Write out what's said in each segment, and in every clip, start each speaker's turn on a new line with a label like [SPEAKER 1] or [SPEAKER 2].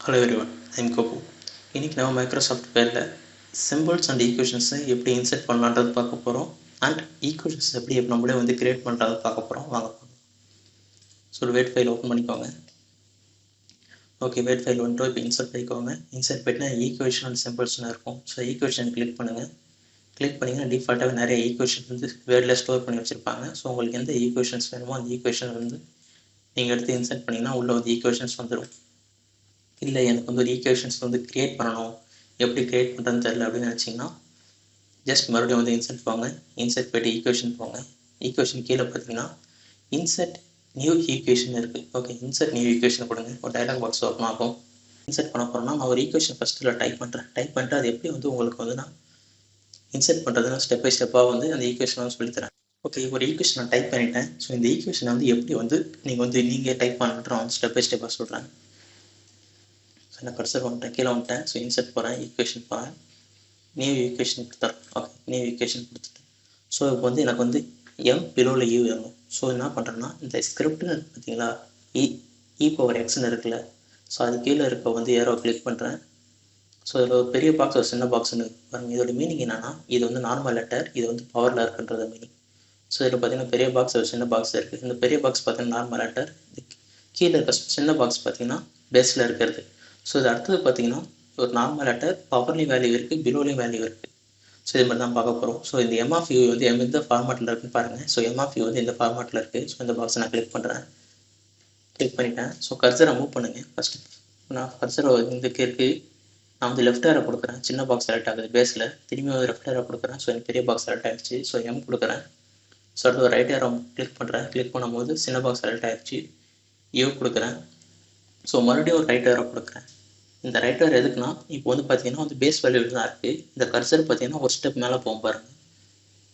[SPEAKER 1] Hello everyone, I'm Gopu. இன்றைக்கி நம்ம Microsoft வேர்டில் சிம்பிள்ஸ் அண்ட் ஈக்குவேஷன்ஸை எப்படி இன்சர்ட் பண்ணலான்றது பார்க்க போகிறோம். அண்ட் ஈக்குவேஷன்ஸ் எப்படி நம்மளே கிரியேட் பண்ணுறது பார்க்க போகிறோம். வாங்க போகிறோம். ஸோ வேர்ட் ஃபைல் ஓப்பன் பண்ணிக்கோங்க. ஓகே, வேர்ட் ஃபைல் வந்துட்டு இப்போ இன்சர்ட் பண்ணிக்கோங்க. இன்சர்ட் பண்ணினா ஈக்குவேஷன் அண்ட் சிம்பிள்ஸ்னு இருக்கும். ஸோ ஈக்குவேஷன் கிளிக் பண்ணுங்கள். கிளிக் பண்ணிங்கன்னா டிஃபால்ட்டாகவே நிறைய ஈக்குவேஷன் வேர்டில் ஸ்டோர் பண்ணி வச்சுருப்பாங்க. ஸோ உங்களுக்கு எந்த ஈக்குவேஷன்ஸ் வேணுமோ அந்த ஈக்குவேஷன் நீங்கள் எடுத்து இன்சர்ட் பண்ணிங்கன்னா உள்ளே ஈக்குவேஷன்ஸ் வந்துடும். இல்லை எனக்கு ஒரு ஈக்குவேஷன்ஸ் க்ரியேட் பண்ணணும், எப்படி க்ரியேட் பண்ணுறதுன்னு தெரியல அப்படின்னு நினச்சிங்கன்னா ஜஸ்ட் மறுபடியும் இன்சர்ட் போங்க. இன்சர்ட் போய்ட்டு ஈக்குவேஷன் போங்க. ஈக்குவேஷன் கீழே பார்த்தீங்கன்னா இன்சர்ட் நியூ ஈக்குவேஷன் இருக்குது. ஓகே, இன்சர்ட் நியூ ஈக்குவேஷன் கொடுங்க. ஒரு டைலாக் பாக்ஸ் ஓப்பன் ஆகும். இன்சர்ட் பண்ண போகிறோம்னா நான் ஒரு ஈக்குவேஷன் ஃபஸ்ட்டில் டைப் பண்ணிட்டு அது எப்படி உங்களுக்கு நான் இன்சர்ட் பண்ணுறதுனா ஸ்டெப் பை ஸ்டெப்பாக அந்த ஈக்குவேஷன் சொல்லித்தரேன். ஓகே, ஒரு ஈக்குவேஷன் நான் டைப் பண்ணிட்டேன். ஸோ இந்த ஈக்குவேஷனை எப்படி நீங்கள் டைப் பண்ணுறோம் ஸ்டெப் பை ஸ்டெப்பாக சொல்கிறேன். நான் கர்சர் வந்துட்டேன், கீழே வந்துட்டேன். ஸோ இன்சர்ட் போகிறேன், ஈக்குவேஷன் போகிறேன், நியூ ஈக்குவேஷன் கொடுத்துறேன். ஓகே, நியூ ஈக்குவேஷன் கொடுத்துட்டேன். ஸோ இப்போ எனக்கு எம் பிலோவில் யூ வேணும். ஸோ என்ன பண்ணுறேன்னா இந்த ஸ்கிரிப்ட்னு பார்த்தீங்களா, இ பவர் எக்ஸ்ன்னு இருக்குல்ல. ஸோ அது கீழே இருக்க ஏரோ கிளிக் பண்ணுறேன். ஸோ இதில் ஒரு பெரிய பாக்ஸ் ஒரு சின்ன பாக்ஸ்ன்னு பாருங்கள். இதோட மீனிங் என்னன்னா இது நார்மல் லெட்டர், இது பவரில் இருக்குன்றது மீனிங். ஸோ இதில் பார்த்தீங்கன்னா பெரிய பாக்ஸ் ஒரு சின்ன பாக்ஸ் இருக்குது. இந்த பெரிய பாக்ஸ் பார்த்தீங்கன்னா நார்மல் லெட்டர், கீழே இருக்க சின்ன பாக்ஸ் பார்த்தீங்கன்னா பேஸில் இருக்கிறது. ஸோ இது அடுத்தது பார்த்தீங்கன்னா ஒரு நார்மல் லெட்டர், பவர்லேயும் வேல்யூ இருக்குது, பிலோலையும் வேல்யூ இருக்குது. ஸோ இது மாதிரி தான் பார்க்க போகிறோம். ஸோ இந்த எம் ஆஃப் யூ எந்த ஃபார்மேட்டில் இருக்குன்னு பாருங்கள். ஸோ எம் ஆஃப் யூ இந்த ஃபார்மேட்டில் இருக்குது. ஸோ இந்த பாக்ஸை நான் கிளிக் பண்ணுறேன். கிளிக் பண்ணிட்டேன். ஸோ கர்சரை மூவ் பண்ணுங்கள். ஃபஸ்ட்டு நான் கர்சரை இதுக்கு இருக்குது, நான் லெஃப்ட் ஏரோ கொடுக்குறேன். சின்ன பாக்ஸ் செலக்ட் ஆகுது பேஸில். திரும்பி லெஃப்ட் ஏரோ கொடுக்குறேன். ஸோ எனக்கு பெரிய பாக்ஸ் செலக்ட் ஆகிடுச்சு. ஸோ எம் கொடுக்குறேன். ஸோ அடுத்து ஒரு ரைட் ஏரோ கிளிக் பண்ணுறேன். கிளிக் பண்ணும்போது சின்ன பாக்ஸ் செலக்ட் ஆகிடுச்சு. யூ கொடுக்குறேன். ஸோ மறுபடியும் ஒரு ரைட் ஏரோ கொடுக்குறேன். இந்த ரைட் ஏரோ எதுக்குன்னா இப்போ பார்த்தீங்கன்னா பேஸ் வேல்யூ தான் இருக்குது. இந்த கர்சர் பார்த்தீங்கன்னா ஒரு ஸ்டெப் மேலே போகும் பாருங்கள்.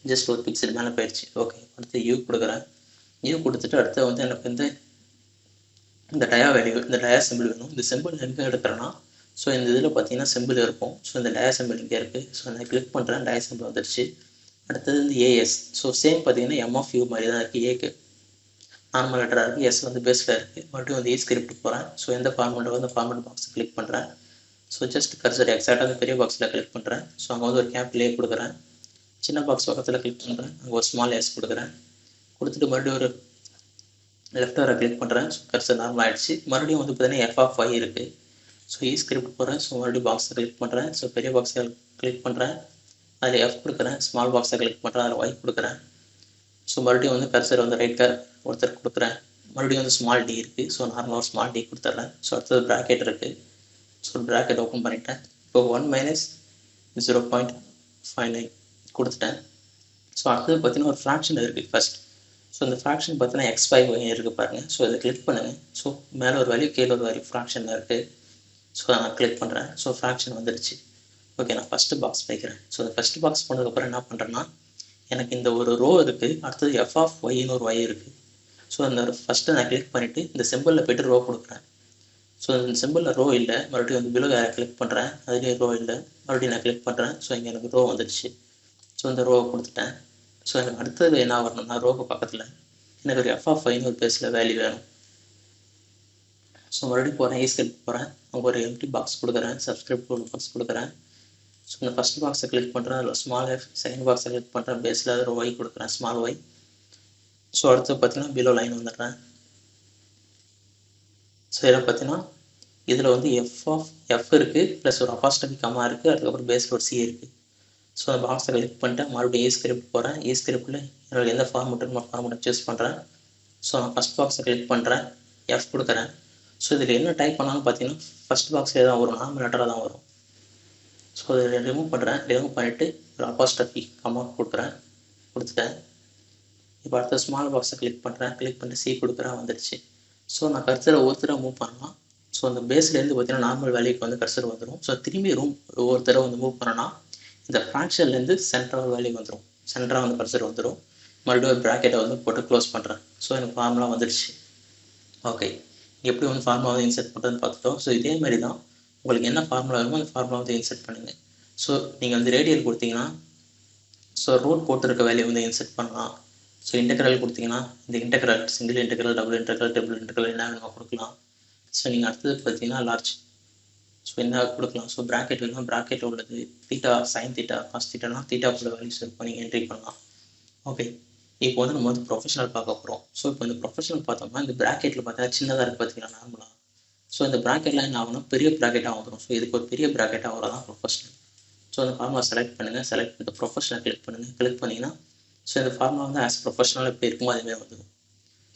[SPEAKER 1] ஜஸ்ட் ஒரு பிக்சல் மேலே போயிடுச்சு. ஓகே, அடுத்து யூ கொடுக்குறேன். யூ கொடுத்துட்டு அடுத்து எனக்கு இந்த டயா வேல்யூ, இந்த டயா சிம்பிள் வேணும். இந்த சிம்பிள் எங்கே எடுக்கிறேன்னா ஸோ இந்த இதில் பார்த்தீங்கன்னா சிம்பிள் இருக்கும். ஸோ இந்த டயா சிம்பிள் இங்கே இருக்குது. ஸோ நான் கிளிக் பண்ணுறேன், டயா சிம்பிள் வந்துடுச்சு. அடுத்தது ஏஎஸ். ஸோ சேம் பார்த்தீங்கன்னா எம் ஆஃப் யூ மாதிரி தான் இருக்குது. ஏக்கு நார்மல் லெட்டராக இருக்குது, எஸ் பேஸில் இருக்குது. மறுபடியும் ஏ ஸ்கிரிப்ட் போகிறேன். ஸோ எந்த ஃபார்மெட்டோ அந்த ஃபார்மெட் பாக்ஸை கிளிக் பண்ணுறேன். ஸோ ஜஸ்ட் கர்சர் எக்ஸாக்டாக பெரிய பாக்ஸில் கிளிக் பண்ணுறேன். ஸோ அங்கே ஒரு கேபிட்டல் ஏ கொடுக்குறேன். சின்ன பாக்ஸ் பக்கத்தில் கிளிக் பண்ணுறேன். அங்கே ஒரு ஸ்மால் எஸ் கொடுக்குறேன். கொடுத்துட்டு மறுபடியும் ஒரு லெஃப்ட் வர கிளிக் பண்ணுறேன். ஸோ கர்சர் நார்மல் ஆகிடுச்சு. மறுபடியும் பார்த்தீங்கன்னா எஃப் ஆஃப் ஒய் இருக்குது. ஸோ இ ஸ்கிரிப்ட் போகிறேன். ஸோ மறுபடியும் பாக்ஸை கிளிக் பண்ணுறேன். ஸோ பெரிய பாக்ஸை கிளிக் பண்ணுறேன். அதில் எஃப் கொடுக்குறேன். ஸ்மால் பாக்ஸை கிளிக் பண்ணுறேன். அதில் ஒய் கொடுக்குறேன். ஸோ மறுபடியும் கர்சர் ரைட் கர் ஒருத்தர் கொடுக்குறேன். மறுபடியும் ஸ்மால் டி இருக்குது. ஸோ நார்மலாக ஒரு ஸ்மால் டி கொடுத்துட்றேன். ஸோ அடுத்தது ப்ராக்கெட் இருக்குது. ஸோ ப்ராக்கெட் ஓப்பன் பண்ணிட்டேன். இப்போ 1 - 0.59 கொடுத்துட்டேன். ஸோ அடுத்தது பார்த்தீங்கன்னா ஒரு ஃப்ராக்ஷன் இருக்குது ஃபஸ்ட். ஸோ இந்த ஃப்ராக்ஷன் பார்த்தீங்கன்னா x5 இருக்குது பாருங்கள். ஸோ இதை கிளிக் பண்ணுங்கள். ஸோ மேலே ஒரு வேல்யூ, கீழே ஒரு வேல்யூ ஃப்ராக்ஷனில் இருக்குது. ஸோ நான் கிளிக் பண்ணுறேன். ஸோ ஃப்ராக்ஷன் வந்துடுச்சு. ஓகே, நான் ஃபஸ்ட்டு பாக்ஸ் வைக்கிறேன். ஸோ இந்த ஃபஸ்ட்டு பாக்ஸ் போனதுக்கப்புறம் என்ன பண்ணுறேன்னா எனக்கு இந்த ஒரு ரோ இருக்குது. அடுத்தது எஃப் ஆஃப் ஒய்னு ஒரு ஒய் இருக்குது. ஸோ அந்த ஃபஸ்ட்டு நான் கிளிக் பண்ணிவிட்டு இந்த சிம்பிளில் போய்ட்டு ரோ கொடுக்குறேன். ஸோ இந்த சிம்பிளில் ரோ இல்லை. மறுபடியும் பிலோ கிளிக் பண்ணுறேன். அதுலேயும் ரோ இல்லை. மறுபடியும் நான் கிளிக் பண்ணுறேன். ஸோ இங்கே எனக்கு ரோ வந்துடுச்சு. ஸோ இந்த ரோவை கொடுத்துட்டேன். ஸோ எனக்கு அடுத்தது என்ன வரணும்னா ரோக்கு பக்கத்தில் எனக்கு ஒரு எஃப் ஆஃப் ஒய்னு ஒரு பேஸில் வேல்யூ வேணும். ஸோ மறுபடியும் போகிறேன், ஏ ஸ்கிரிப்ட் போகிறேன். அங்கே ஒரு எம்டி பாக்ஸ் கொடுக்குறேன். சப்ஸ்கிரிப்ட் ஒரு பாக்ஸ் கொடுக்குறேன். ஸோ இந்த ஃபஸ்ட் பாக்ஸை கிளிக் பண்ணுறேன். அதில் ஸ்மால் எஃப். செகண்ட் பாக்ஸை கிளிக் பண்ணுறேன். பேஸில் அதில் ஒய் கொடுக்குறேன், ஸ்மால் ஒய். ஸோ அடுத்து பார்த்தீங்கன்னா பிலோ லைன் வந்துடுறேன். ஸோ இதில் பார்த்தீங்கன்னா இதில் எஃப் இருக்குது, ப்ளஸ் ஒரு அப்பாஸ்ட்ரஃபி கம்மா இருக்குது. அதுக்கப்புறம் பேஸில் ஒரு சி இருக்குது. ஸோ அந்த பாக்ஸை கிளிக் பண்ணிட்டேன். மறுபடியும் ஏ ஸ்கிரிப்ட் போகிறேன். ஏ ஸ்கிரிப்டில் என்னோட எந்த ஃபார்மெட்டுன்னு ஃபார்மெட்டை சூஸ் பண்ணுறேன். ஸோ நான் ஃபஸ்ட் பாக்ஸை கிளிக் பண்ணுறேன், எஃப் கொடுக்குறேன். ஸோ இதில் என்ன டைப் பண்ணாலும் பார்த்தீங்கன்னா ஃபஸ்ட் பாக்ஸே தான் வரும், நார்மல் லெட்டராக தான் வரும். ஸோ இதை ரிமூவ் பண்ணுறேன். ரிமூவ் பண்ணிவிட்டு ஒரு அப்பாஸ்ட்ரஃபி கம்மா கொடுக்குறேன். கொடுத்துட்டேன். இப்போ அடுத்த ஸ்மால் பாக்ஸை கிளிக் பண்ணுறேன். கிளிக் பண்ணிட்டு சி கொடுக்குறேன், வந்துடுச்சு. ஸோ நான் கர்சரை ஒவ்வொருத்தராக மூவ் பண்ணலாம். ஸோ அந்த பேஸ்லேருந்து பார்த்தீங்கன்னா நார்மல் வேல்யூக்கு கர்சர் வந்துடும். ஸோ திரும்பி ஒவ்வொருத்தரை மூவ் பண்ணோன்னா இந்த ஃப்ராக்ஷன்லேருந்து சென்டராக வேல்யூ வந்துடும். சென்டராக கர்சர் வந்துடும். மறுபடியும் ஒரு ப்ராக்கெட்டை போட்டு க்ளோஸ் பண்ணுறேன். ஸோ எனக்கு ஃபார்முலா வந்துடுச்சு. ஓகே, எப்படி ஃபார்முலா இன்சர்ட் பண்ணுறதுன்னு பார்த்துட்டோம். ஸோ இதே மாதிரி தான் உங்களுக்கு என்ன ஃபார்முலா வேணுமோ அந்த ஃபார்முலா இன்சர்ட் பண்ணுங்கள். ஸோ நீங்கள் ரேடியல் கொடுத்தீங்கன்னா ஸோ ரூட் போட்டிருக்க வேல்யூ இன்சர்ட் பண்ணலாம். ஸோ இன்டெக்ரல் கொடுத்தீங்கன்னா இந்த integral, single integral, double integral, triple integral என்ன வேணுமோ கொடுக்கலாம். ஸோ நீங்கள் அடுத்தது பார்த்தீங்கன்னா லார்ஜ் ஸோ என்ன கொடுக்கலாம். ஸோ ப்ராக்கெட் வேணும், ப்ராக்கெட்டில் உள்ளது தீட்டா சைன் தீட்டா காஸ் தீட்டானா தீட்டாவோட வேல்யூஸ் இருக்கும், நீங்கள் என்ட்ரி பண்ணலாம். ஓகே, இப்போ வந்து நம்ம வந்து ப்ரொஃபஷனல் பார்க்க போகிறோம். ஸோ இப்போ இந்த ப்ரொஃபஷனல் பார்த்தோம்னா இந்த ப்ராக்கெட்டில் பார்த்தா சின்னதாக இருக்குது பார்த்தீங்கன்னா நார்மலாக. ஸோ இந்த ப்ராக்கெட்லாம் என்ன ஆகும்னா பெரிய ப்ராக்கெட்டாக வந்துடும். ஸோ இதுக்கு ஒரு பெரிய ப்ராக்கெட்டாக வரதான் ப்ரொஃபஷனல். ஸோ அந்த ஃபார்முலா செலக்ட் பண்ணுங்கள், செலக்ட் பண்ணிட்டு ப்ரொஃபஷனல் கிளிக் பண்ணுங்கள். கிளிக் பண்ணிங்கன்னா ஸோ இந்த ஃபார்முலா வந்து ஆஸ் ப்ரொஃபஷனல் எப்படி இருக்குமோ அதுமாதிரி வந்துடும்.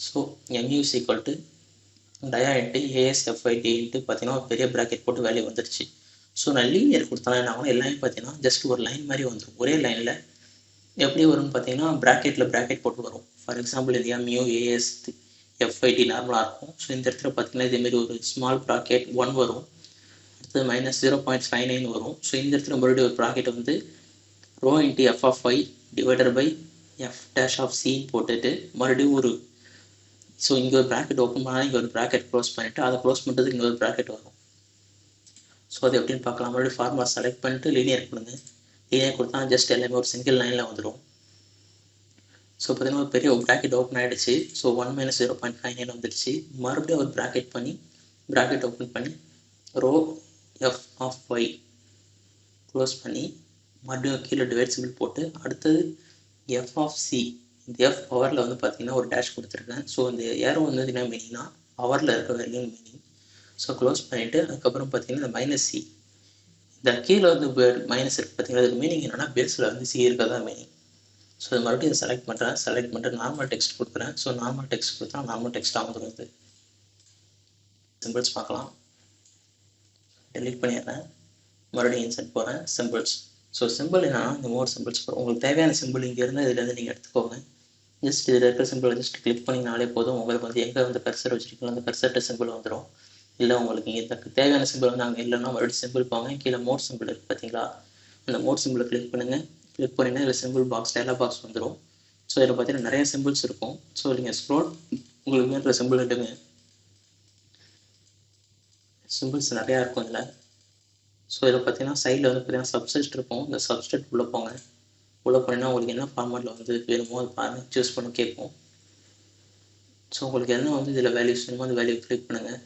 [SPEAKER 1] So MU is equal to dia into ASFIT into பார்த்தீங்கன்னா ஒரு பெரிய ப்ராக்கெட் போட்டு வேல்யூ வந்துருச்சு. ஸோ நான் லீனியர் கொடுத்தா என்ன ஆகும், எல்லாமே பார்த்தீங்கன்னா ஜஸ்ட் ஒரு லைன் மாதிரி வந்துடும். ஒரே லைனில் எப்படி வரும்னு பார்த்தீங்கன்னா ப்ராக்கெட்டில் ப்ராக்கெட் போட்டு வரும். ஃபார் எக்ஸாம்பிள் இது MU ASFIT நார்மலாக இருக்கும். ஸோ இந்த இடத்துல பார்த்தீங்கன்னா இதேமாரி ஒரு ஸ்மால் ப்ராக்கெட் 1 வரும், அடுத்து -0.59 வரும். ஸோ இந்த இடத்துல மறுபடியும் ஒரு ப்ராக்கெட் வந்து rho into F(i) divided by F'(c) போட்டுட்டு மறுபடியும் ஒரு ஸோ இங்கே ஒரு ப்ராக்கெட் ஓப்பன் பண்ணால் இங்கே ஒரு ப்ராக்கெட் க்ளோஸ் பண்ணிவிட்டு அதை க்ளோஸ் பண்ணுறதுக்கு இங்கே ஒரு ப்ராக்கெட் வரும். ஸோ அது எப்படின்னு பார்க்கலாம். மறுபடியும் ஃபார்முலா செலக்ட் பண்ணிட்டு லீனியர் கொடுங்க. லீனியர் கொடுத்தா ஜஸ்ட் எல்லாமே ஒரு சிங்கிள் லைனில் வந்துடும். ஸோ பார்த்தீங்கன்னா ஒரு பெரிய ஒரு ப்ராக்கெட் ஓப்பன் ஆகிடுச்சு. ஸோ 1 - 0.59 வந்துடுச்சு. மறுபடியும் ஒரு ப்ராக்கெட் பண்ணி ப்ராக்கெட் ஓப்பன் பண்ணி ரோ F(y) க்ளோஸ் பண்ணி மறுபடியும் கீழே டிவைட் சிம்பிள் போட்டு அடுத்தது F(c) இந்த F பவரில் வந்து பார்த்தீங்கன்னா ஒரு டேஷ் கொடுத்துருக்கேன். ஸோ இந்த ஏரோ வந்து என்ன மீனிங்னா பவரில் இருக்க வரைக்கும் மீனிங். ஸோ க்ளோஸ் பண்ணிவிட்டு அதுக்கப்புறம் பார்த்தீங்கன்னா இந்த -c இந்த கீழே வந்து மைனஸ் இருக்குது பார்த்தீங்கன்னா அதுக்கு மீனிங் என்னென்னா பேஸில் வந்து C இருக்கிறதா மீனிங். ஸோ இது மறுபடியும் செலக்ட் பண்ணுறேன், செலக்ட் பண்ணிட்டு நார்மல் டெக்ஸ்ட் கொடுக்குறேன். ஸோ நார்மல் டெக்ஸ்ட் கொடுத்தா நார்மல் டெக்ஸ்ட்டாக வந்துடும். இது சிம்பிள்ஸ் பார்க்கலாம். டெலிட் பண்ணிடுறேன், மறுபடியும் இன்சர்ட் போகிறேன், சிம்பிள்ஸ். ஸோ சிம்பிள் என்னன்னா இந்த மோர் சிம்பிள்ஸ் உங்களுக்கு தேவையான சிம்பிள் இங்கே இருந்தால் இதுலேருந்து நீங்கள் எடுத்துக்கோங்க. ஜஸ்ட் இதில் இருக்கிற சிம்பிள் ஜஸ்ட் கிளிக் பண்ணிங்கனாலே போதும். உங்களுக்கு வந்து எங்கே வந்து கர்சர் வச்சுருக்கீங்களோ அந்த கர்சர்ட்ட சிம்பிள் வந்துடும். இல்லை உங்களுக்கு இங்கே தேவையான சிம்பிள் வந்து அங்கே இல்லைன்னா மறுபடியும் சிம்பிள் போங்க, கீழே மோர் சிம்பிள் இருக்குது பார்த்தீங்களா, அந்த மோர் சிம்பிளை கிளிக் பண்ணுங்கள். கிளிக் பண்ணிங்கன்னா இதில் சிம்பிள் பாக்ஸ் டயலாக் பாக்ஸ் வந்துடும். ஸோ இதில் பார்த்தீங்கன்னா நிறைய சிம்பிள்ஸ் இருக்கும். ஸோ நீங்கள் ஸ்க்ரோல் உங்களுக்கு வேணுற சிம்பிள் எடுங்க. சிம்பிள்ஸ் நிறையா இருக்கும் இதில். ஸோ இதில் பார்த்தீங்கன்னா சைடில் வந்து பார்த்தீங்கன்னா சப்செட் இருக்கும். இந்த சப்செட் உள்ளே போங்க. உள்ளே போனீங்கன்னா உங்களுக்கு என்ன ஃபார்மேட்டில் வந்து வேணுமோ அது பாருங்கள், சூஸ் பண்ணி கேட்கும். ஸோ உங்களுக்கு என்ன வந்து இதில் வேல்யூஸ் வேணுமோ அந்த வேல்யூ கிளிக் பண்ணுங்கள்.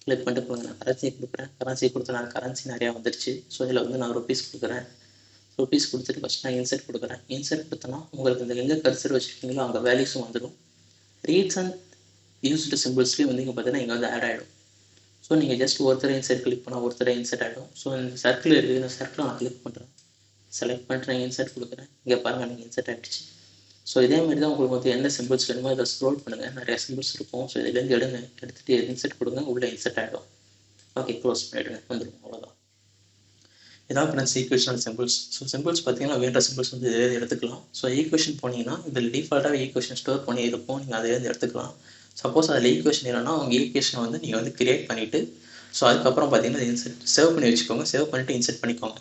[SPEAKER 1] கிளிக் பண்ணிட்டு போங்க. நான் கரன்சி கொடுக்குறேன், கரன்சி கொடுத்தா நான் கரன்சி நிறையா வந்துருச்சு. ஸோ இதில் வந்து நான் ருபீஸ் கொடுக்குறேன். ருபீஸ் கொடுத்துட்டு ஃபஸ்ட் நான் இன்சர்ட் கொடுக்குறேன். இன்சர்ட் கொடுத்தோன்னா உங்களுக்கு இந்த எங்கே கர்சர் வச்சுருக்கீங்களோ அங்கே வேல்யூஸும் வந்துடும். ரீட்ஸ் அண்ட் யூஸ்டு சிம்பிள்ஸ்லேயும் வந்து இங்கே பார்த்தீங்கன்னா இங்கே வந்து ஆட் ஆகிடும். ஸோ நீங்கள் ஜஸ்ட் ஒருத்தரை இன்சர்ட் கிளிக் பண்ணால் ஒருத்தரை இன்சர்ட் ஆகிடும். ஸோ இந்த சர்க்கிள் இருக்குது, இந்த சர்க்கிளை நான் கிளிக் பண்ணுறேன், செலக்ட் பண்ணிட்டு நான் இன்சர்ட் கொடுக்குறேன். இங்கே பாருங்கள் எனக்கு இன்சர்ட் ஆகிடுச்சு. ஸோ இதேமாரி தான் உங்களுக்கு வந்து என்ன சிம்பிள்ஸ் வேணுமோ இதை ஸ்க்ரோல் பண்ணுங்கள், நிறைய சிம்பிள்ஸ் இருக்கும். ஸோ இதுலேருந்து எடுங்க, எடுத்துகிட்டு இன்சர்ட் கொடுங்க, உள்ளே இன்சர்ட் ஆகிடும். ஓகே, க்ளோஸ் பண்ணிவிடுங்க, வந்துடும். அவ்வளோதான். இதான் friends equational symbols. So symbols பார்த்தீங்கன்னா வேண்ட சிம்பிள்ஸ் வந்து இதில் எடுத்துக்கலாம். ஸோ ஈக்குவேஷன் போனீங்கன்னா இதில் டிஃபால்ட்டாக ஈக்குவேஷன் ஸ்டோர் பண்ணி இருக்கும், நீங்கள் அதிலேருந்து எடுத்துக்கலாம். சப்போஸ் அதில் ஈக்குவேஷன் இல்லைன்னா உங்கள் ஈக்குவேஷனை வந்து நீங்கள் வந்து கிரியேட் பண்ணிவிட்டு ஸோ அதுக்கப்புறம் பார்த்தீங்கன்னா இன்சர்ட் சேவ் பண்ணி வச்சுக்கோங்க. சேவ் பண்ணிவிட்டு இன்சர்ட் பண்ணிக்கோங்க.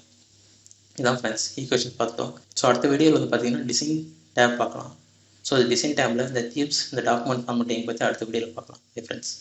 [SPEAKER 1] இதான் ஃப்ரெண்ட்ஸ் ஈக்குவேஷன் பார்த்துட்டோம். ஸோ அடுத்த வீடியோவில் வந்து பார்த்தீங்கன்னா டிசைன் டேப் பார்க்கலாம். ஸோ டிசைன் டேப்பில் இந்த தீப்ஸ் இந்த டாக்குமெண்ட் ஃபார்மேட்டிங் பற்றி அடுத்த வீடியோவில் பார்க்கலாம். ஃப்ரெண்ட்ஸ்.